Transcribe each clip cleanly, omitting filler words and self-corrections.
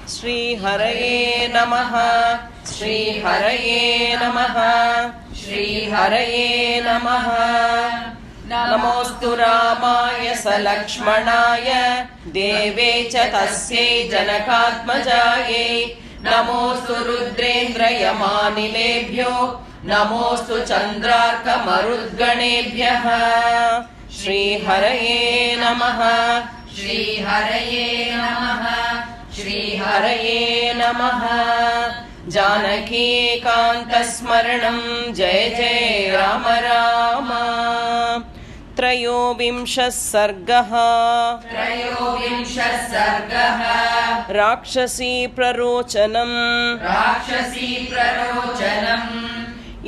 श्रीहरये नमः श्रीहरये नमः श्रीहरये नमः। नमोऽस्तु रामाय सलक्ष्मणाय देवे च तस्यै जनकात्मजायै। नमोऽस्तु रुद्रेन्द्रयमानिलेभ्यो नमोऽस्तु चन्द्रार्कमरुद्गणेभ्यः। श्रीहरये नमः श्रीहरये नमः श्रीहरये नमः। जानकीकान्तस्मरणं जय जय राम राम। त्रयोविंशः सर्गः राक्षसी प्ररोचनम्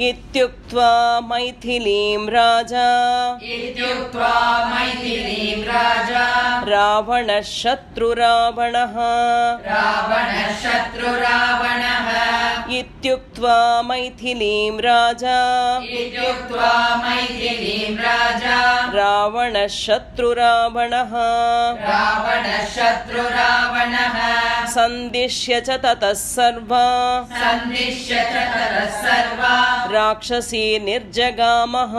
इत्युक्त्वा मैथिलीं राजा रावणः शत्रुरावणः इत्युक्त्वा मैथिलीं राजा रावणः शत्रुरावणः सन्दिश्य च ततः सर्वा राक्षसी निर्जगामः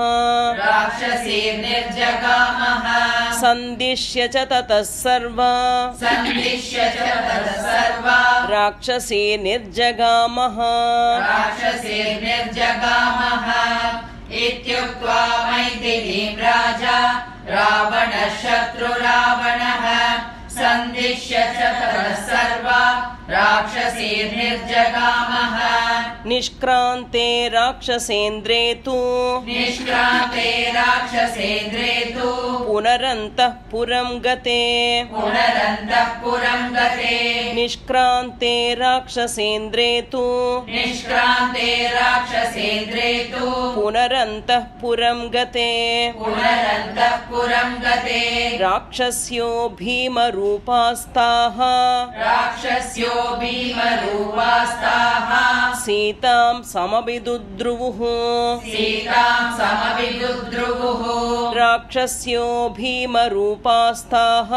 सन्दिश्य च ततः सर्वा राक्षसी निर्जगामः इत्युक्त्वा मैथिलीं राजा रावणः शत्रुरावणः सन्दिश्य च ततः सर्वा राक्षसीर्निर्जगामः। निष्क्रान्ते राक्षसेन्द्रे तु पुनरन्तः पुरं गते निष्क्रान्ते राक्षसेन्द्रे तु पुनरन्तः पुरं गते राक्षस्यो भीमरूपास्ताः सीतां समभिदुद्रुवुः राक्षस्यो भीमरूपास्ताः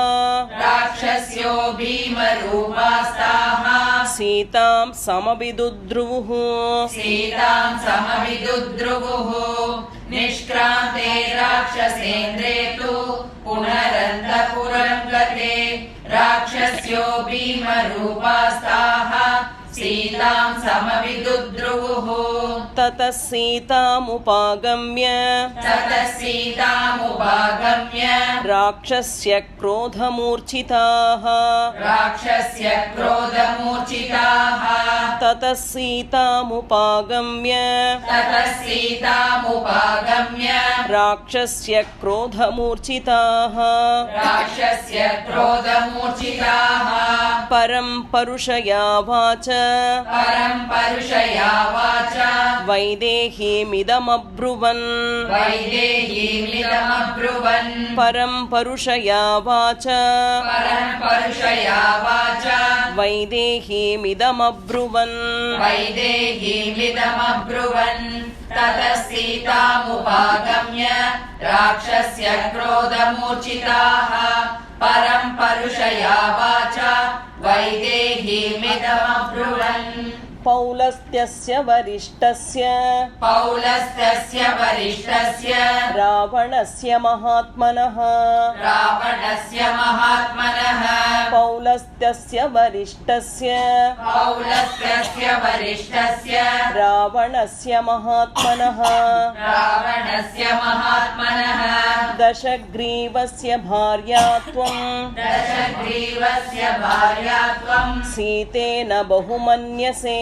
सीतां समभिदुद्रुवुः निष्क्रान्ते राक्षसेन्द्रे तु पुनरन्तपुरं गते राक्षस्यो भीमरूपास्ताः सीतां समभिदुद्रुवुः ततः सीतामुपागम्य राक्षस्य क्रोधमूर्छिताः ततः सीतामुपागम्य राक्षस्य क्रोधमूर्छिताः परं परुषयावाच वैदेहीमिदमब्रुवन् परं परुषयावाच वैदेहीमिदमब्रुवन् ततः सीतामुपागम्य राक्षस्य क्रोधमूर्छिताः परं परुषयावाच वैदेहीमिदमब्रुवन् पौलस्त्यस्य वरिष्ठस्य रावणस्य महात्मनः पौलस्त्यस्य वरिष्ठस्य रावणस्य महात्मनः दशग्रीवस्य भार्या त्वं सीतेन बहुमन्यसे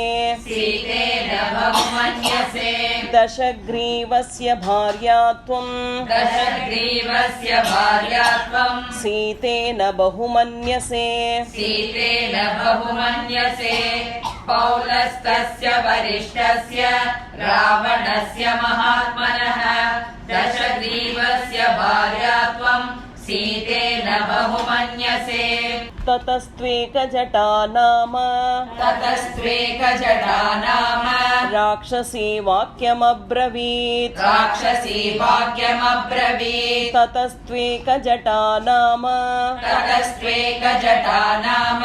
दशग्रीवस्य भार्या त्वं सीतेन बहुमन्यसे पौलस्तस्य वरिष्ठस्य रावणस्य महात्मनः दशग्रीवस्य भार्या त्वं सीतेन बहुमन्यसे ततस्त्वेकजटा नाम ततस्त्वेकजटा नाम राक्षसी वाक्यमब्रवीत् राक्षसी वाक्यमब्रवीत् ततस्त्वेकजटा नाम ततस्त्वेकजटा नाम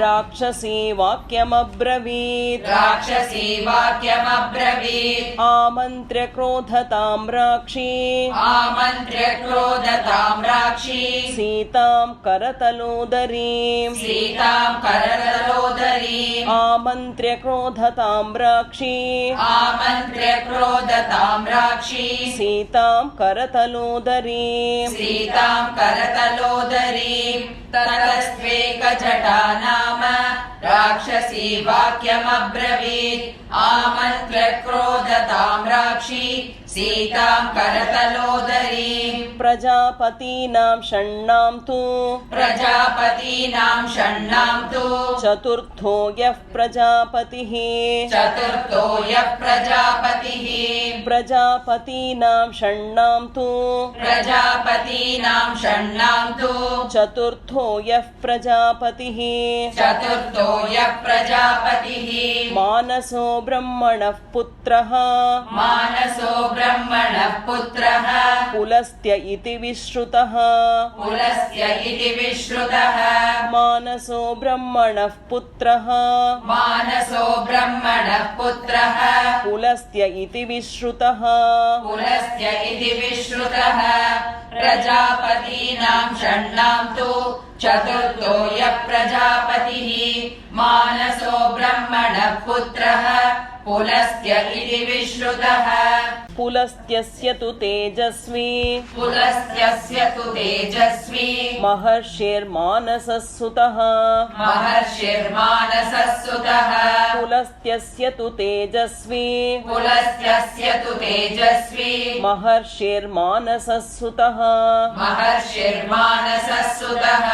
राक्षसी वाक्यमब्रवीत् राक्षसी वाक्यमब्रवीत् आमन्त्र्य क्रोधतां राक्षी आमन्त्र्य क्रोधतां राक्षी सीतां करतलोदरीं सीतां करतलोदरीम् आमन्त्र्य क्रोधतां राक्षी आमन्त्र्य क्रोधतां राक्षी सीतां करतलोदरीं सीतां करतलोदरीम् ततस्त्वेकजटा नाम राक्षसी वाक्यमब्रवीत् आमन्त्र्य क्रोधतां राक्षी सीतां करतलोदरीम् प्रजापतीनां षण्णां तु प्रजापतीनां षण्णां तु चतुर्थो यः प्रजापतिः चतुर्थो यः प्रजापतिः प्रजापतीनां षण्णां तु प्रजापतीनां षण्णां तु चतुर्थो यः प्रजापतिः चतुर्थो यः प्रजापतिः मानसो ब्रह्मणः पुत्रः मानसो ब्रह्मणः पुत्रः पुलस्त्य इति विश्रुतः पुलस्त्य इति विश्रुतः मानसो ब्रह्मणः पुत्रः मानसो ब्रह्मणः पुत्रः पुलस्त्य इति विश्रुतः पुलस्त्य इति विश्रुतः प्रजापतीनां षण्णां तु चतुर्थो यः प्रजापतिः मानसो ब्रह्मणः पुत्रः पुलस्त्य इति विश्रुतः पुलस्त्यस्य तु तेजस्वी पुलस्त्यस्य तु तेजस्वी महर्षिर्मानसः सुतः महर्षिर्मानसः सुतः पुलस्त्यस्य तु तेजस्वी पुलस्त्यस्य तु तेजस्वी महर्षिर्मानसः सुतः महर्षिर्मानसः सुतः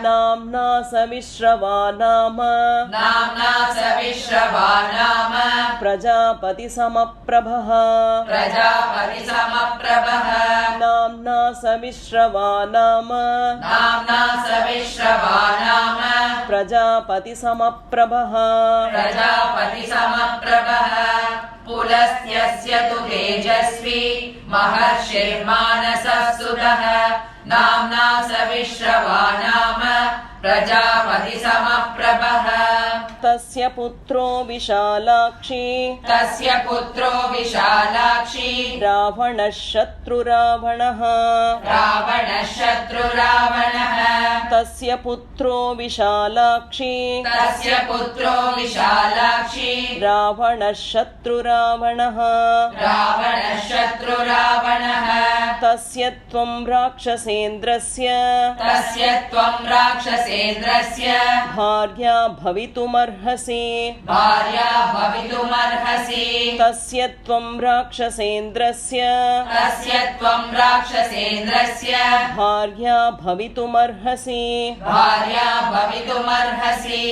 नाम्ना सविश्रवा नाम नाम्ना सविश्रवा नाम प्रजापतिसमप्रभः प्रजापतिसमप्रभः नाम्ना सविश्रवा नाम नाम्ना सविश्रवा नाम प्रजापतिसमप्रभः प्रजापतिसमप्रभः पुलस्त्यस्य तु तेजस्वी महर्षिर्मानसः सुतः नाम्ना सविश्रवा नाम प्रजापतिसमप्रभः तस्य पुत्रो विशालाक्षी तस्य पुत्रो विशालाक्षी रावणः शत्रुरावणः रावणः शत्रुरावणः तस्य पुत्रो विशालाक्षी तस्य पुत्रो विशालाक्षी रावणः शत्रुरावणः रावणः शत्रुरावणः तस्य त्वं राक्षसेन्द्रस्य तस्य त्वं राक्षसेन्द्रस्य भार्या भवितुमर्हसि भार्या भवितुमर्हसि तस्य त्वं राक्षसेन्द्रस्य तस्य त्वं राक्षसेन्द्रस्य भार्या भवितुमर्हसि भार्या भवितुमर्हसि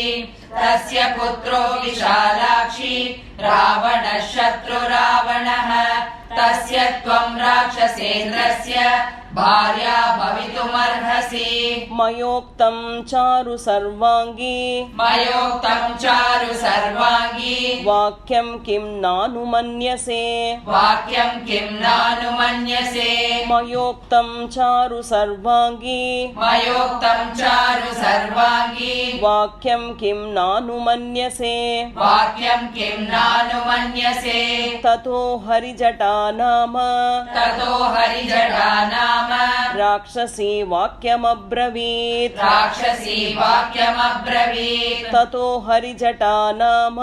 तस्य पुत्रो विशालाक्षी रावणः शत्रुरावणः तस्य त्वं राक्षसेन्द्रस्य भार्या भवितुमर्हसि मयोक्तं चारु सर्वाङ्गी मयोक्तं चारु सर्वाङ्गी वाक्यं किं नानुमन्यसे वाक्यं किं नानुमन्यसे मयोक्तं चारु सर्वाङ्गी मयोक्तं चारु सर्वाङ्गी वाक्यं किं नानुमन्यसे वाक्यं किं नानुमन्यसे ततो हरिजटा नाम ततो हरिजटा नाम राक्षसी वाक्यमब्रवीत् राक्षसी वाक्यमब्रवीत् ततो हरिजटा नाम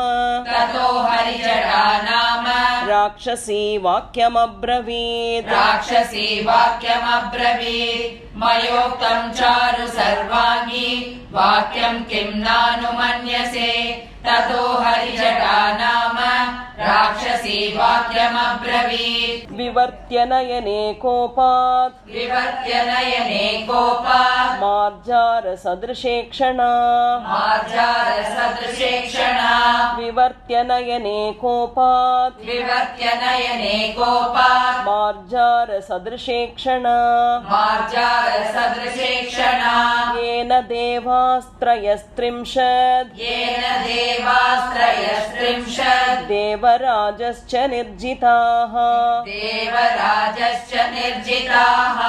ततो हरिजटा नाम राक्षसी वाक्यमब्रवीत् राक्षसी वाक्यमब्रवीत् मयोक्तं चारु सर्वाङ्गी वाक्यं किं नानुमन्यसे ततो हरिजटा नाम राक्षसी वाक्यमब्रवीत् विवर्त्य नयने कोपात् विवर्त्य नयने कोपात् मार्जारसदृशे क्षणा मार्जारसदृशे क्षणा विवर्त्य नयने कोपात् विवर्त्य नयने कोपात् मार्जारसदृशेक्षणा मार्जारसदृशेक्षणा येन देवास्त्रयस्त्रिंशत् येन देवास्त्रयस्त्रिंशत् देवराजश्च निर्जिताः देवराजश्च निर्जिताः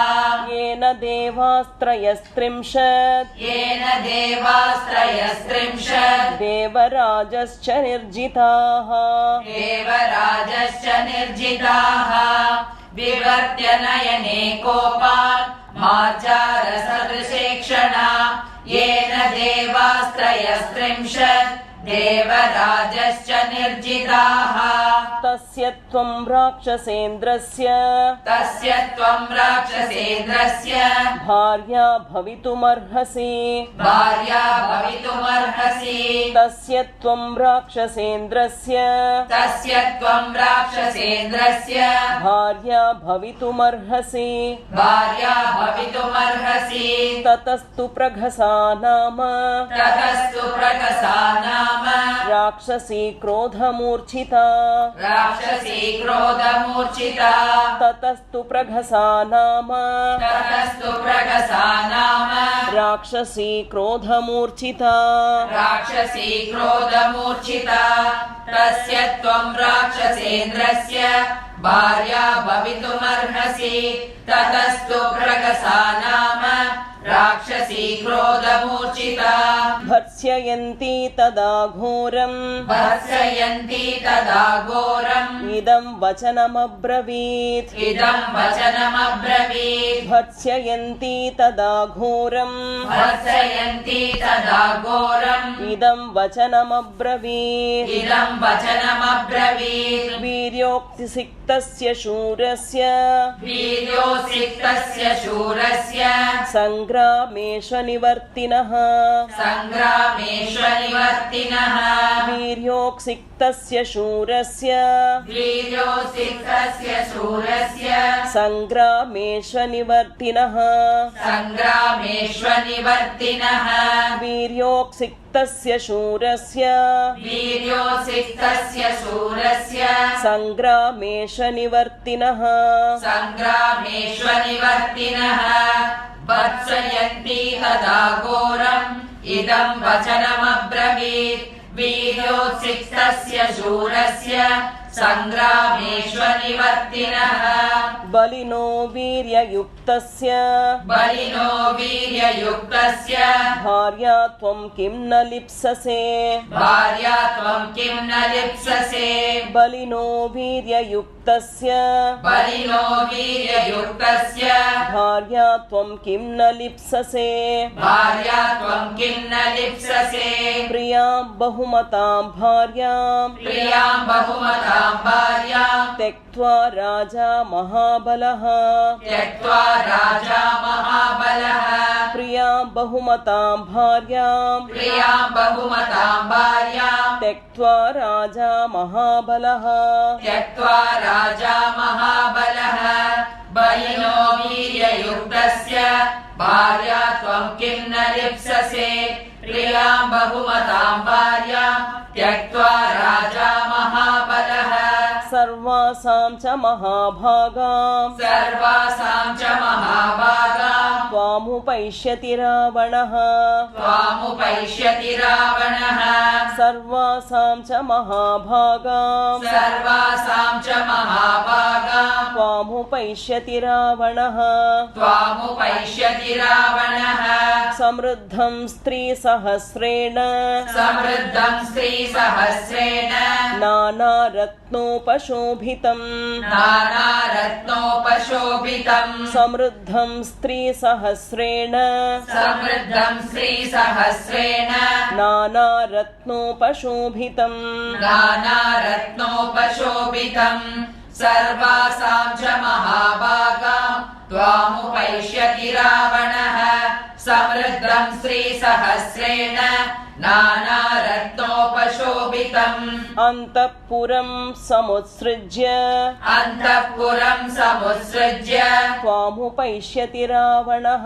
येन देवास्त्रयस्त्रिंशत् येन देवास्त्रयस्त्रिंशत् देवराजश्च निर्जिताः देवराजश्च निर्जिताः विवर्त्य नयने कोपात् मार्जारसदृशेक्षणा येन देवास्त्रयस्त्रिंशत् देवराजश्च निर्जिताः तस्य त्वं राक्षसेन्द्रस्य तस्य त्वं राक्षसेन्द्रस्य भार्या भवितुमर्हसि भार्या भवितुमर्हसि तस्य त्वं राक्षसेन्द्रस्य तस्य त्वं राक्षसेन्द्रस्य भार्या भवितुमर्हसि भार्या भवितुमर्हसि ततस्तु प्रघसा नाम ततस्तु प्रकसा नाम राक्षसी क्रोधमूर्छिता राक्षसी क्रोधमूर्छिता ततस्तु प्रघसा नाम ततस्तु प्रकसा नाम राक्षसी क्रोधमूर्छिता राक्षसी क्रोधमूर्छिता तस्य त्वं राक्षसेन्द्रस्य भार्या भवितुमर्हसि ततस्तु प्रकसा नाम राक्षसी क्रोधमूर्छिता भर्त्सयन्ती तदा घोरम् भर्त्सयन्ती तदा घोरम् इदं वचनमब्रवीत् इदं वचनमब्रवीत् भर्त्सयन्ती तदा घोरम् भर्त्सयन्ती तदा घोरम् इदं वचनमब्रवीत् इदं वचनमब्रवीत् वीर्योक्तिसिक्तस्य शूरस्य वीर्योसिक्तस्य शूरस्य सङ्ग्रामेष्वनिवर्तिनः सङ्ग्रामेष्वनिवर्तिनः वीर्योक्सिक्तस्य शूरस्य वीर्योसिक्तस्य शूरस्य सङ्ग्रामेष्वनिवर्तिनः सङ्ग्रामेष्वनिवर्तिनः वीर्योक्सिक्तस्य शूरस्य वीर्योसिक्तस्य शूरस्य सङ्ग्रामेष्वनिवर्तिनः सङ्ग्रामेष्वनिवर्तिनः भर्त्सयन्ती तदा घोरम् इदं वचनमब्रवीत् वीर्योत्सिक्तस्य शूरस्य सङ्ग्रामेष्वनिवर्तिनः बलिनो वीर्ययुक्तस्य बलिनो वीर्ययुक्तस्य भार्या त्वं किं न लिप्ससे भार्या त्वं किं न लिप्ससे बलिनो वीर्ययुक्तस्य बलिनो वीर्ययुक्तस्य भार्या त्वं किं न लिप्ससे भार्या त्वं किं न लिप्ससे प्रियां बहुमतां भार्यां प्रियां बहुमतां भार्यां त्यक्त्वा राजा महाबलः त्यक्त्वा राजा महाबलः प्रियां बहुमतां भार्यां प्रियां बहुमतां भार्यां त्यक्त्वा राजा महाबलः त्यक्त्वा राजा महाबलः बलिनो वीर्ययुक्तस्य भार्या त्वं किं न लिप्ससे प्रियां बहुमतां भार्यां त्यक्त्वा राजा महाबलः सर्वासां च महाभागां सर्वासां च महाभागां त्वामुपैष्यति रावणः त्वामुपैष्यति रावणः सर्वासां च महाभागां सर्वासां च महाभागां त्वामुपैष्यति रावणः त्वामुपैष्यति रावणः समृद्धं स्त्रीसहस्रेण समृद्धं स्त्रीसहस्रेण नानारत्नोपशोभितम् नानारत्नोपशोभितम् समृद्धं स्त्रीसहस्रेण समृद्धं स्त्रीसहस्रेण नानारत्नोपशोभितम् नानारत्नोपशोभितम् सर्वासां च महाभागां त्वामुपैष्यति रावणः समृद्धं स्त्रीसहस्रेण नानारत्नोपशोभितम् पूरितम् अन्तःपुरं समुत्सृज्य अन्तःपुरं समुत्सृज्य त्वामुपैष्यति रावणः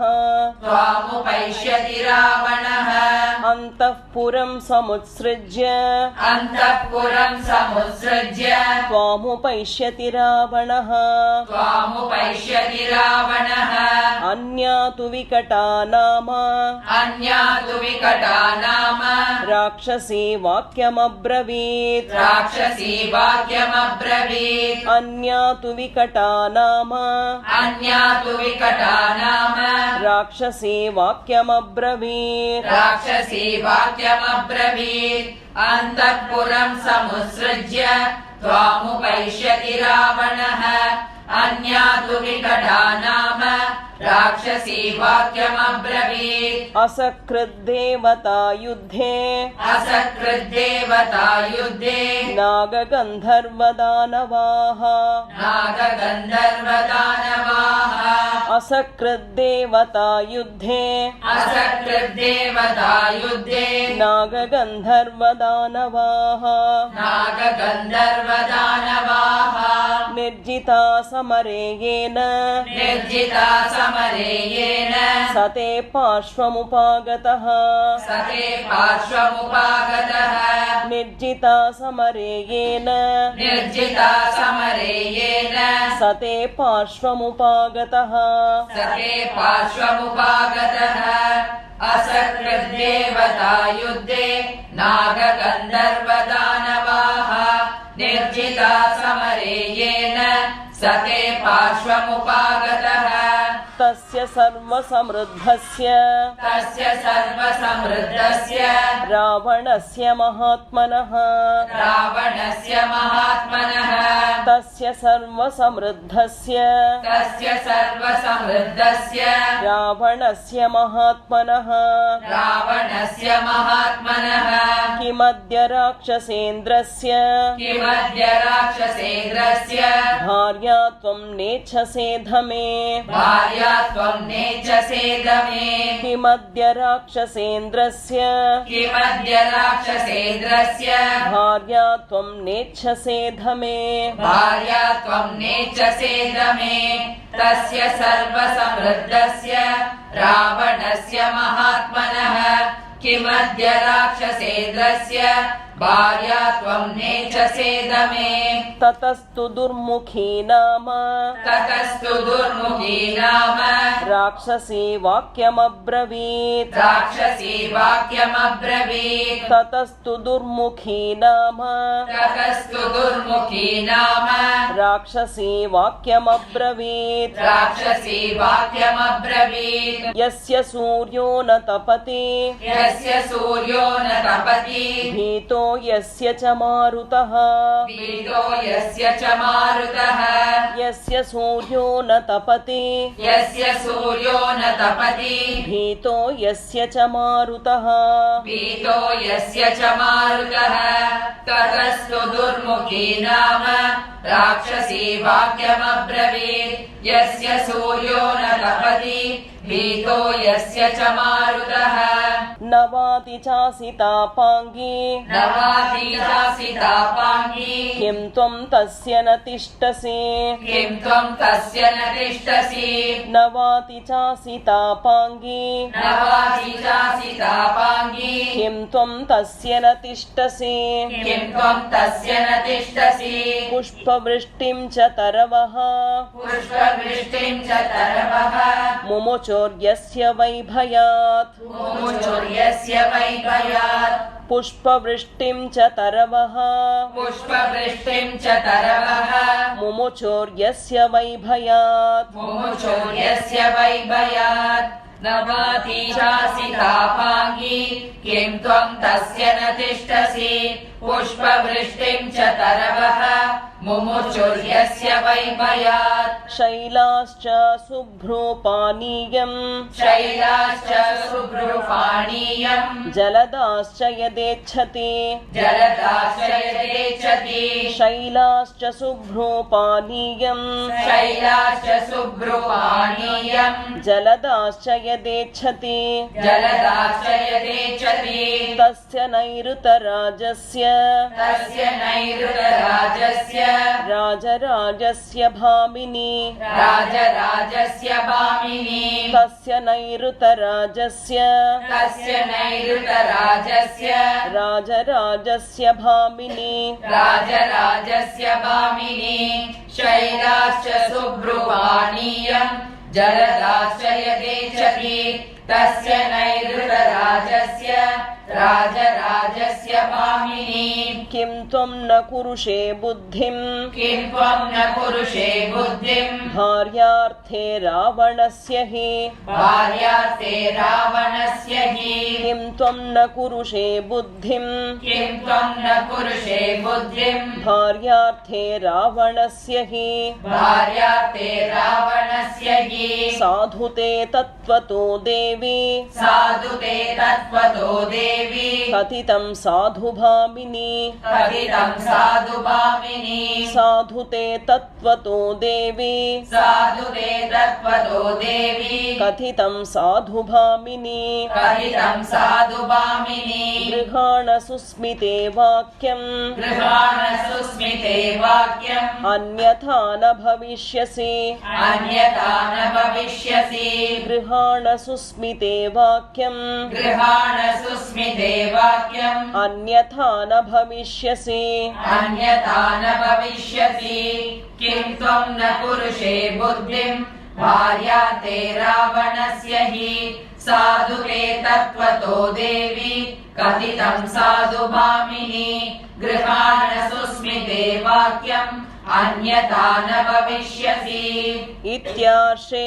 त्वामुपैष्यति रावणः अन्तःपुरं समुत्सृज्य अन्तःपुरं समुत्सृज्य त्वामुपैष्यति रावणः त्वामुपैष्यति रावणः अन्या तु विकटा नाम अन्या तु विकटा नाम राक्षसी वाक्यमब्रवीत् राक्षसी वाक्यमब्रवीत् अन्या तु विकटा नाम अन्या तु विकटा नाम राक्षसी वाक्यमब्रवीत् राक्षसी वाक्यमब्रवीत् अन्तःपुरं समुत्सृज्य त्वामुपैष्यति रावणः अन्या तु विकटा नाम राक्षसी वाक्यमब्रवीत् असकृद्देवता युद्धे असकृद्देवता युद्धे नागगन्धर्वदानवाः नागगन्धर्वदानवाः असकृद्देवता युद्धे असकृद्देवता युद्धे नागगन्धर्वदानवाः नागगन्धर्वदानवाः निर्जिता समरे येन निर्जिता समरे येन सते पार्श्वमुपागतः सते पार्श्वमुपागतः निर्जिता समरे येन निर्जिता समरे येन सते पार्श्वमुपागतः सते पार्श्वमुपागतः असकृद्देवता युद्धे नागगन्धर्वदानवाः निर्जिता समरे येन सते पार्श्वमुपागतः तस्य सर्वसमृद्धस्य तस्य सर्वसमृद्धस्य रावणस्य महात्मनः रावणस्य महात्मनः तस्य सर्वसमृद्धस्य तस्य सर्वसमृद्धस्य रावणस्य महात्मनः रावणस्य महात्मनः किमद्य राक्षसेन्द्रस्य किमद्य राक्षसेन्द्रस्य भार्या त्वं नेच्छसे धमे भार्या त्वं नेच्छसे दमे किमद्य राक्षसेन्द्रस्य किमद्य राक्षसेन्द्रस्य भार्या त्वं नेच्छसे धमे भार्या त्वं नेच्छसे दमे तस्य सर्वसमृद्धस्य रावणस्य महात्मनः किमद्य राक्षसेन्द्रस्य भार्या त्वं नेच्छसे दमे ततस्तु दुर्मुखी नाम ततस्तु दुर्मुखी नाम राक्षसी वाक्यमब्रवीत् राक्षसी वाक्यमब्रवीत् ततस्तु दुर्मुखी नाम ततस्तु दुर्मुखी नाम राक्षसी वाक्यमब्रवीत् राक्षसी वाक्यमब्रवीत् यस्य सूर्यो न तपति यस्य सूर्यो न तपति भीतो यस्य च मारुतः भीतो यस्य च मारुतः यस्य सूर्यो न तपति यस्य सूर्यो न तपति भीतो यस्य च मारुतः भीतो यस्य च मारुतः ततस्तु दुर्मुखी नाम राक्षसी वाक्यमब्रवीत् यस्य सूर्यो न तपति भीतो यस्य च मारुतः नवाति चासितापाङ्गी नवातिजासितापाङ्गी किं त्वं तस्य न तिष्ठसि किं त्वं तस्य न तिष्ठसि नवाति चासितापाङ्गी नवातिजासितापाङ्गी किं त्वं तस्य न तिष्ठसि किं त्वं तस्य न तिष्ठसि पुष्पवृष्टिं च तरवः पुष्पवृष्टिं च तरवः मुमुचोर्यस्य वैभयात् मुमुचुर्यस्य वैभयात् पुष्पवृष्टिं च तरवः पुष्पवृष्टिं च तरवः मुमुचोर्यस्य वैभयात् मुमुचोर्यस्य वैभयात् नवातिजासितापाङ्गी किं त्वं तस्य न तिष्ठसि पुष्पवृष्टिं च तरवः मुमुचुर्यस्य वै भयात् शैलाश्च शुभ्रोपानीयम् शैलाश्च शुभ्रपानीयम् जलदाश्च यदेच्छति जलदाश्च यदेच्छति शैलाश्च शुभ्रोपानीयम् शैलाश्च शुभ्रपानीयम् जलदाश्च यदेच्छति जलदाश्च यदेच्छति तस्य नैऋतराजस्य तस्य नैऋतराजस्य राजराजस्य भामिनी राजराजस्य भामिनी तस्य नैऋतराजस्य तस्य नैऋतराजस्य राजराजस्य भामिनी राजराजस्य भामिनी शैलाश्च शुभ्रपानीयम् जलदाश्च यदेच्छति तस्य नैऋतराजस्य राजराजस्य भामिनी किं त्वं न कुरुषे बुद्धिं किं त्वं न कुरुषे बुद्धिम् भार्यार्थे रावणस्य हि भार्यार्थे रावणस्य हि किं त्वं न कुरुषे बुद्धिं किं त्वं न कुरुषे बुद्धिम् भार्यार्थे रावणस्य हि भार्यार्थे रावणस्य हि साधुते तत्त्वतो देवी साधु ते तत्त्वतो देवी कथितं साधुभामिनी कथितं साधु भामिनी साधुते तत्त्वतो देवी साधु ते तत्त्वतो देवी कथितं साधुभामिनी कथितं साधु भामिनी गृहाण सुस्मिते वाक्यम् गृहाण सुस्मिते वाक्यम् अन्यथा न भविष्यसि अन्यथा न भविष्यसि गृहाण सुस्मिते वाक्यम् गृहाण सुस्मिते वाक्यम् अन्यथा न भविष्यसि अन्यथा न भविष्यसि किं त्वं न कुरुषे बुद्धिम् भार्याते रावणस्य हि साधु ते तत्त्वतो देवी कथितं साधु भामिनी गृहाण सुस्मिते वाक्यम् अन्यथा न भविष्यसि इत्यार्षे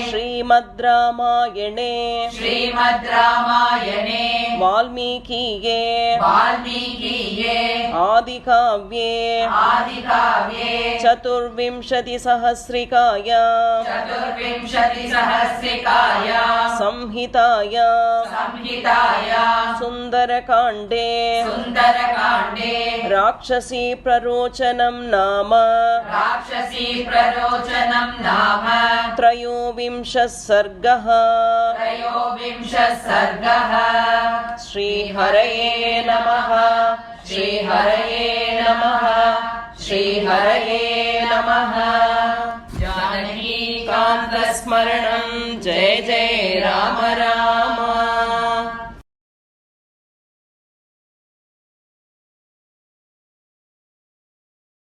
श्रीमद् रामायणे श्रीमद् रामायणे वाल्मीकीये आदिकाव्ये चतुर्विंशतिसहस्रिकाया संहिताया सुन्दरकाण्डे राक्षसी प्ररोचनं नाम त्रयोविंशः सर्गः श्रीहरये नमः श्रीहरये नमः श्रीहरये नमः जानकीकान्तस्मरणं जय जय राम राम।